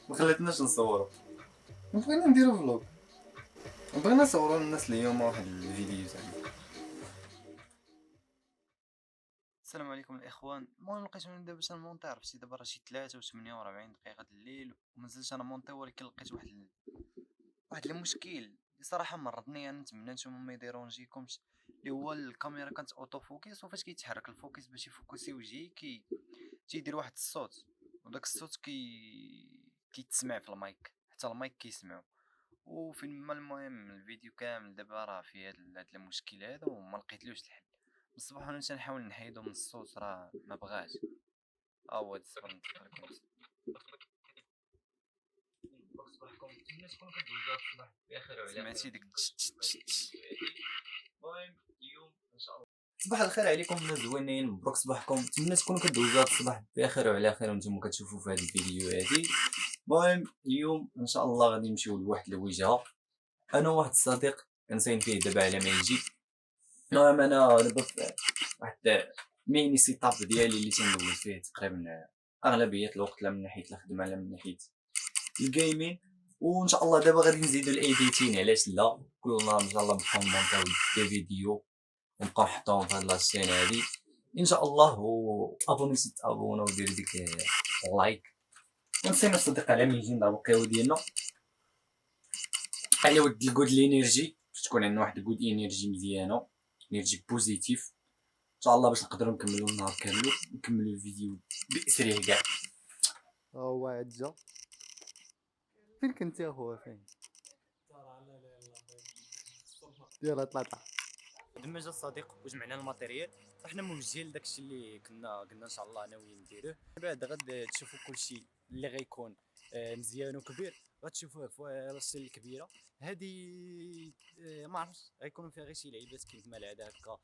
ما خلاتناش نصورو، بغينا نديرو فلوق، بغينا نصورو للناس اليوم واحد الفيديو زعما. السلام عليكم الاخوان. المهم لقيت انا دابا تنمونطي، عرفتي دابا راه شي 43 دقيقه د الليل ومازلتش انا مونطي، ولكن لقيت واحد المشكل اللي صراحه مرضني. انا نتمنى نتوما ما يديرونجيكمش، اللي هو الكاميرا كانت اوتو فوكس، وفاش كيتحرك الفوكس باش يفوكسي وجهي تيدير واحد الصوت، وداك الصوت كيتسمع في المايك، حتى المايك كيسمعو. وفين ما المهم الفيديو كامل دابا راه فيه هاد المشكل هذا وما لقيتلوش الحل. بالصباح وانا تنحاول نحيدو من الصوت راه ما بغاش. هو هاد الصبر نتفكر لكم. صباحكم نتمنى تكونوا كدوزو الصباح بخير وعلى خير. سمعتي ديك المهم اليوم ان شاء الله. صباح الخير عليكم الناس زوينين، مبروك صباحكم. نتمنى تكونوا كدوزو هاد الصباح بخير وعلى خير وانتم كتشوفوا في هاد الفيديو هادي. المهم اليوم ان شاء الله غادي نمشيو لواحد الوجهه، انا وواحد الصديق كنساين فيه دابا على ما يجي. المهم انا دابا واحد ميني سيتاب ديالي اللي تندوز فيه تقريبا اغلبيه الوقت، لا من ناحيه الخدمه لا من ناحيه الجيمين. وان شاء الله دابا غادي نزيدو الايديتين، علاش لا، كل نهار ان شاء الله نبقاو نمونطيو دي فيديو ونبقاو نحطوهم في هاد لاشين هادي ان شاء الله. وابوني تابونا ودير ديك لايك، ونسينا الصديق على ما يجي نضربو القهوه ديالنا على ود الجود الانرجي، باش تكون عندنا واحد الجود انرجي مزيانه، انرجي بوزيتيف ان شاء الله، باش نقدروا نكملوا النهار كامل ونكملوا الفيديو باسريه كاع. هو عجا فين كنت يا خويا؟ فين يلا طلع لما جا الصديق وجمعنا الماتيريال، رحنا موجهين لداكشي اللي كنا قلنا ان شاء الله ناويين نديروه. بعد غادي تشوفوا كلشي اللي غيكون مزيان وكبير، غتشوفوه في لاشين الكبيره هادي. ما عرفتش غيكونوا فيها غير شي لعيبات كيما العاده هكا،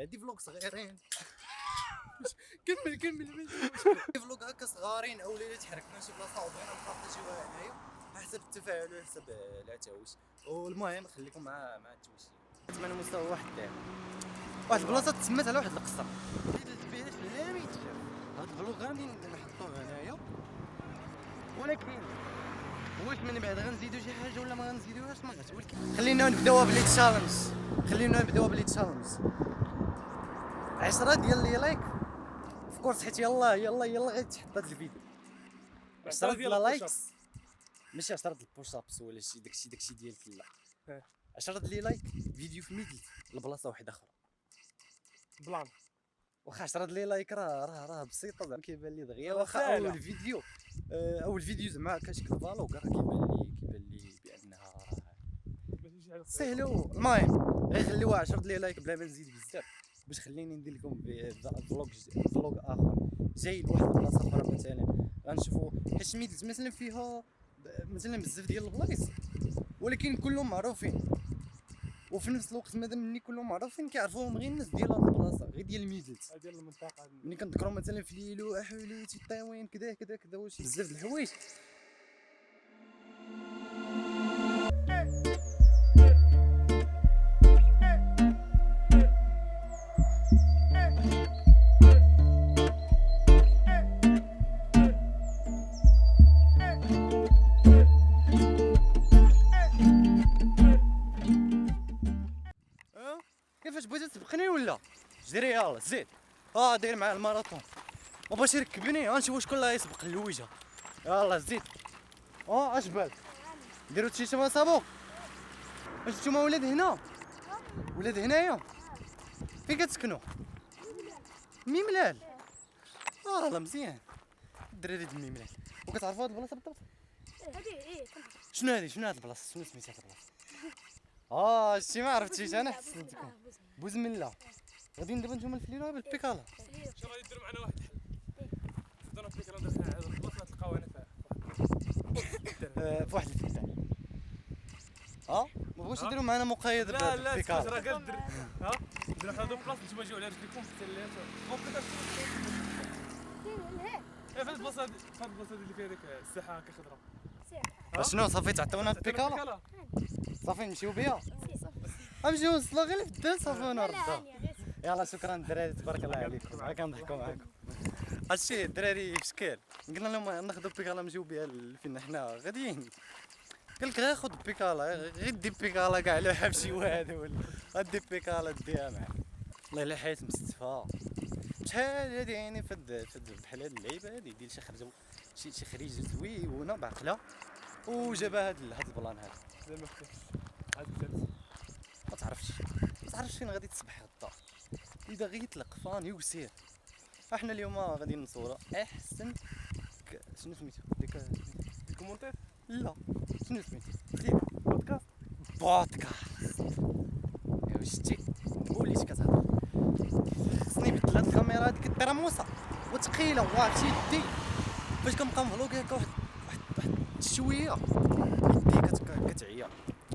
دي فلوق صغيرين. كمل دي فلوق هكا صغارين، او الا تحركنا شي بلاصه وبغينا نبارطاجيوها هنايا حسب التفاعل وحسب العتاوش. والمهم خليكم مع التويشي. نتمنى مستوى واحد البلاصه تسمات على واحد القصر فيه لا ما يتشاف. هاد الفلوق غادي نحطوه هنايا، ولكن واش من بعد غنزيدو شي حاجه ولا ما غنزيدوهاش ما عرفتش. ولكن خلينا نبداوها بلي تشالنج 10 ديال لي لايك في كورس، حيت يلا غيتحط هاد الفيديو 10 ديال لايكس، ماشي 10 ديال البوش ابس ولا شي داكشي ديال كلا. 10 ديال لي لايك فيديو في ميدل لبلاصه واحده اخرى بلان. واخا 10 ديال لي لايك راه بسيطه زعما كيبان لي دغيا. واخا اول فيديو زعما كشكل فالوغ راه كيبان لي بانها راه سهله. المهم غير خليوها 10 ديال لي لايك بلا ما نزيد بزاف، باش خليني ندير لكم فلوق اخر جاي لواحد البلاصه اخرى. مثلا غنشوفوا حيت ميدلت مثلا فيها مثلا بزاف ديال البلايص، ولكن كلهم معروفين، وفي نفس الوقت مادام مني كلهم معروفين كيعرفوهم غير الناس ديال هاد البلاصه، غير ديال ميدلت ديال المنطقه. ملي كنذكروا مثلا في ليلو احوليتي طاوين كذا وشي بزاف د الحوايج. كيفاش بغيتي تسبقني ولا جري؟ يلا زيد. داير معاه الماراطون ما باش يركبني. غنشوفو شكون اللي غيسبق للوجهه. يلا زيد. اش بالك ديروا شي ما صابو؟ واش نتوما ولاد هنا؟ ولاد هنايا؟ فين كتسكنوا؟ ميملال. والله مزيان الدراري د ميملال. وكتعرفوا هاد البلاصه بالضبط؟ هادي شنو هاد البلاصه؟ شنو سميتها هاد البلاصه؟ شتي ما عرفتيش انا حسنتكم. بوزمله. غاديين دابا نتوما الفليله بالبيكالا. شنو غادي ديروا معنا واحد الحل؟ تفضلوا البيكالا داخلين على البلاصه تلقاو هنا في واحد الفيلا. ما بغاوش يديروا معنا مقايض بالبيكالا. راه قال نديروا حنا دو بلاص نتوما جيو على رجليكم حتى اللي فين البلاصه هادي؟ فهاد البلاصه اللي فيها ديك الساحه هكا خضراء. شنو صافي تعطيونا البيكالا؟ صافي نمشيو بها. نمشيو نوصلوا غير في الدار صافي ونردوا. يلا شكرا الدراري تبارك الله عليكم، كنضحكوا معاكم. هادشي الدراري بشكل قلنا لهم ناخذ بيكالا نمشيو بها فين حنا غاديين. قال لك غير خذ بيكالا، غير دي بيكالا كاع على حاب شي واحد ولا غدي بيكالا ديها معاك. والله الا الحياة مستفى. شحال هادي يعني فد بحال هاد اللعيبه هادي يدير شي خرجه شي خريجه زويونه بعقله وجابها هاد البلان هذا. زعما كيفاش عاد الثالث ما تعرفش فين غادي تصبح غدا. اذا غير يطلق فاني وسير. احنا اليوم غادي نصوروا احسن شنو سميتو الكومونتير لا شنو سميتو زيد بودكاست بودكاست. يا شتي وليت كتهضر خصني نبدل هاد الكاميرا هاديك الطراموسه وثقيله وعرفتي يدي فاش كنبقى مفلوق هكا واحد شويه يدي كتعيا.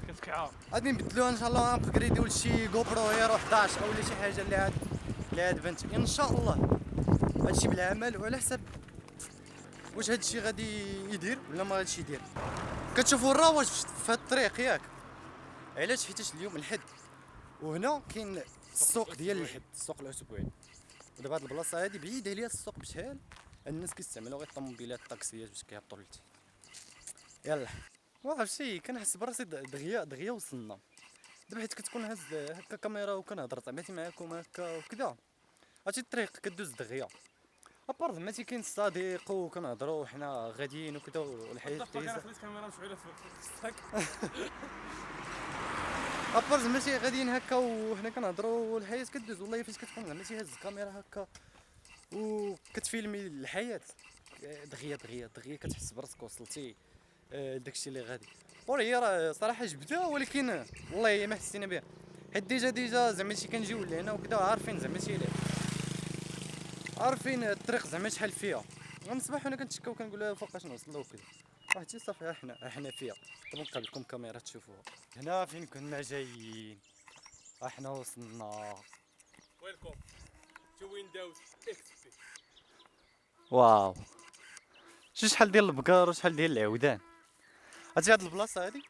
كتكعار غادي نبدلوها ان شاء الله نابغريديو لشي جو برو هيرو 11 او شي حاجه اللي عاد بنت ان شاء الله. هادشي بالعمل وعلى حساب واش هادشي غادي يدير ولا ما غاديش يدير. كتشوفوا الرواج في هاد الطريق ياك علاش حيتاش اليوم الحد وهنا كاين السوق ديال الحد السوق الاسبوعي. ودابا هاد البلاصه هادي بعيده عليها السوق بشحال الناس كيستعملوا غير الطوموبيلات الطاكسيات باش كيهبطوا لتحت. يلا وعرفتي كنحس براسي دغيا وصلنا دابا حيت كتكون هاز هكا كاميرا وكنهضر طبيعتي معاكم هكا وكذا عرفتي الطريق كدوز دغيا ابار زعما كاين الصديق وكنهضروا وحنا غاديين وكذا والحياه انا دايزه خليت كاميرا مشعوله في الساك ابار زعما غاديين هكا وحنا كنهضروا والحياه كدوز. والله فاش كتكون زعما هاز الكاميرا هكا وكتفيلمي الحياه دغيا كتحس براسك وصلتي داكشي اللي غادي. وهي راه صراحه جبدها ولكن والله ما حسينا بها حيت ديجا زعما شي كنجيو لهنا وكذا عارفين زعما شي عارفين الطريق زعما شحال فيها. غنصبح انا كنتشكى وكنقول لها فوقاش نوصلوا وكذا واحد صافي احنا فيها. دابا نلقى لكم كاميرا تشوفوها هنا فين كنا جايين. احنا وصلنا. ويلكم تو ويندوز اكس بي. واو شحال ديال البقار وشحال ديال العودان. هادي هاد البلاصه هادي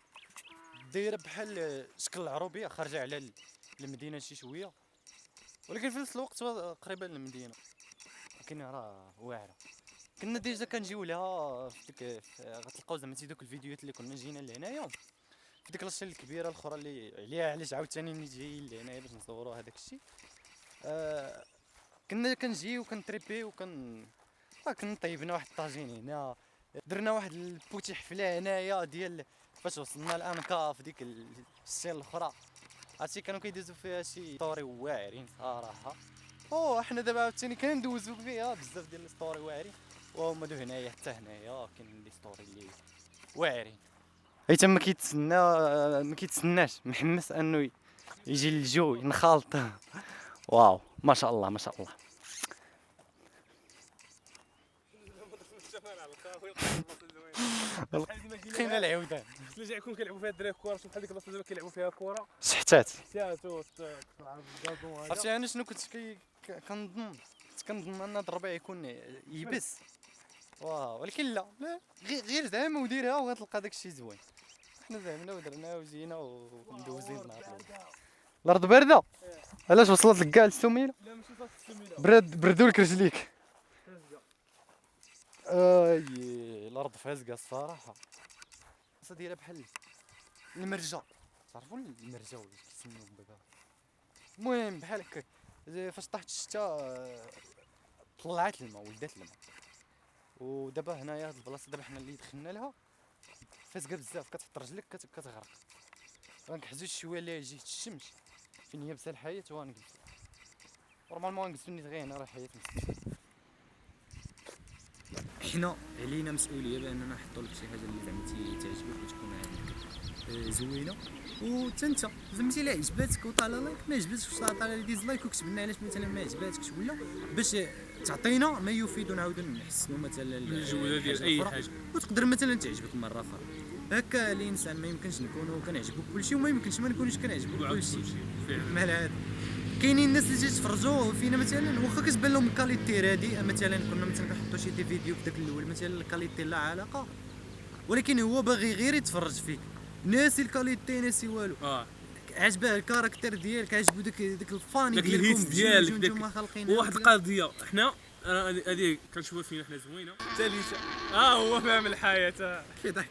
دايره بحال شكل العروبيه خارجه على المدينه شي شويه ولكن في نفس الوقت قريبه للمدينه ولكن راه واعره. كنا ديجا كنجيو لها في ديك غتلقاو زعما دوك الفيديوهات اللي كنا جينا لهنايا في ديك لاشين الكبيره الاخرى اللي عليها علاش عاوتاني نيت جايين لهنايا باش نصوروا هذاك الشيء. كنا كنجيو كنتريبي كنا طيبنا واحد الطاجين هنا درنا واحد البوتي حفله هنايا ديال فاش وصلنا الانكا في ديك السين الاخرى عرفتي كانوا كيدوزو فيها شي ستوري واعرين صراحه. احنا دابا عاوتاني كندوزو فيها بزاف ديال الستوري واعرين وهما دو هنايا حتى هنايا كاين لي ستوري اللي واعرين. حيت ما كيتسناش محمس انه يجي الجو ينخالط. واو ما شاء الله ما شاء الله. خينا العودان اللي جاي يكون كيلعبوا فيها الدراري كره شوف بحال ديك البلاصه دابا كيلعبوا فيها كره شحتات. سياتو تلعب الكازون هذا. عرفتي انا شنو كنت كنظن ان هاد الربيع يكون يبس ولكن لا غير زعما وديرها وغتلقى داكشي زوين. حنا زعمنا ودرنا وجينا وندوزين النهار الارض بارده. علاش وصلت لك كاع السميله؟ لا ماشي صافي السميله بردوا لك رجليك. الارض فازقه الصراحه. القصه دايره بحال المرجه. تعرفوا المرجه ولا كيسميوهم دابا. المهم بحال هكا فاش طاحت الشتا طلعت الماء ولدات الماء. ودابا هنايا هاد البلاصه دابا حنا اللي دخلنا لها فازقه بزاف كتحط رجلك كتغرق. غنحجزو شويه اللي جهه الشمس فين يابسه الحياه وغنجلسو نورمالمون غنجلسو نيت غير هنا راه الحياه مستوى. حنا علينا مسؤوليه باننا نحطوا لك شي حاجه اللي زعما تعجبك وتكون عندك زوينه وحتى انت زعما الا عجباتك وطالع لايك ما عجباتكش طالع ديزلايك وكتب لنا علاش مثلا ما عجباتكش ولا باش تعطينا ما يفيد ونعاودو نحسنوا مثلا الجوده ديال اي حاجه وتقدر مثلا تعجبك مره اخرى. هكا الانسان ما يمكنش نكونوا كنعجبوك كلشي وما يمكنش ما نكونوش كنعجبوك كلشي. مال هذا كاينين الناس اللي تيتفرجوا فينا مثلا واخا كتبان لهم الكاليتي رديئه مثلا كنا مثلا كنحطوا شي فيديو في داك الاول مثلا الكاليتي لا علاقه ولكن هو باغي غير يتفرج فيك ناسي الكاليتي ناسي والو. عجبه الكاركتر ديالك عجبو داك الفاني داك الهيت ديالك داك. وواحد القضيه حنا انا هذه كنشوفها فينا حنا زوينه. ثالثه هو فاهم الحياه. كيضحك